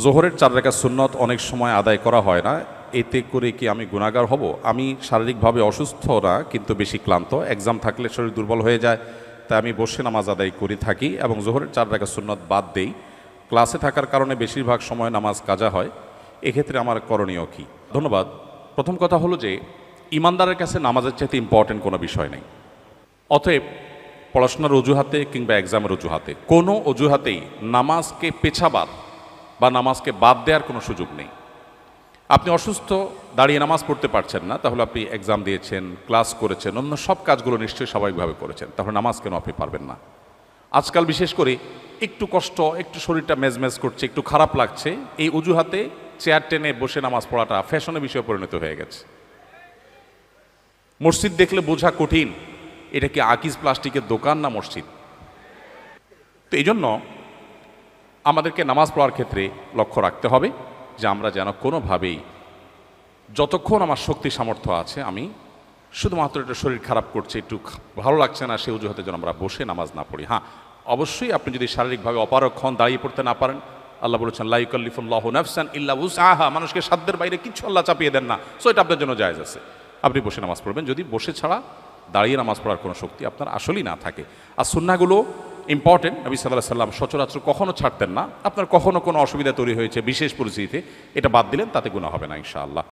জোহরের 4 রাকাত সুন্নত অনেক সময় আদায় করা হয় না, এতে করে কি আমি গুনাহগার হব? আমি শারীরিকভাবে অসুস্থ না, কিন্তু বেশি ক্লান্ত, এক্সাম থাকলে শরীর দুর্বল হয়ে যায়, তাই আমি বসে নামাজ আদায় করে থাকি এবং জোহরের 4 রাকাত সুন্নত বাদ দেই। ক্লাসে থাকার কারণে বেশিরভাগ সময় নামাজ কাজা হয়, এক্ষেত্রে আমার করণীয় কি? ধন্যবাদ। প্রথম কথা হলো যে ইমানদারের কাছে নামাজের চাইতে ইম্পর্টেন্ট কোনো বিষয় নেই। অতএব পড়াশোনার অজুহাতে কিংবা এক্সামের অজুহাতে কোনো অজুহাতেই নামাজকে পেছাবার বা নামাজকে বাদ দেওয়ার কোনো সুযোগ নেই। আপনি অসুস্থ, দাঁড়িয়ে নামাজ পড়তে পারছেন না, তাহলে আপনি এক্সাম দিয়েছেন, ক্লাস করেছেন, অন্য সব কাজগুলো নিশ্চয়ই স্বাভাবিকভাবে করেছেন, তাহলে নামাজ কেন আপনি পারবেন না? আজকাল বিশেষ করে একটু কষ্ট, একটু শরীরটা মেজমেজ করছে, একটু খারাপ লাগছে, এই অজুহাতে চেয়ার টেনে বসে নামাজ পড়াটা ফ্যাশনের বিষয়ে পরিণত হয়ে গেছে। মসজিদ দেখলে বোঝা কঠিন, এটা কি আকিজ প্লাস্টিকের দোকান না মসজিদ? তো এই জন্য আমাদেরকে নামাজ পড়ার ক্ষেত্রে লক্ষ্য রাখতে হবে যে আমরা যেন কোনোভাবেই, যতক্ষণ আমার শক্তি সামর্থ্য আছে, আমি শুধুমাত্র একটু শরীর খারাপ করছে, একটু ভালো লাগছে না, সেই অজুহাতে যেন আমরা বসে নামাজ না পড়ি। হ্যাঁ, অবশ্যই আপনি যদি শারীরিকভাবে অপারগ হন, দাঁড়িয়ে পড়তে না পারেন, আল্লাহ বলেছেন লা ইউকাল্লিফুল্লাহু নাফসান ইল্লা উসআহা, মানুষকে সাধ্যের বাইরে কিছু আল্লাহ চাপিয়ে দেন না, সো এটা আপনার জন্য জায়েজ আছে, আপনি বসে নামাজ পড়বেন, যদি বসে ছাড়া দাঁড়িয়ে নামাজ পড়ার কোনো শক্তি আপনার আসলেই না থাকে। আর সুন্নাহগুলো ইম্পর্টেন্ট, নবী সাল্লাল্লাহু আলাইহি সাল্লাম সচরাচর কখনো ছাড়তেন না। আপনার কখনো কোনো অসুবিধা তৈরি হয়েছে বিশেষ পরিস্থিতিতে, এটা বাদ দিলেন, তাতে গুনাহ হবে না ইনশাআল্লাহ।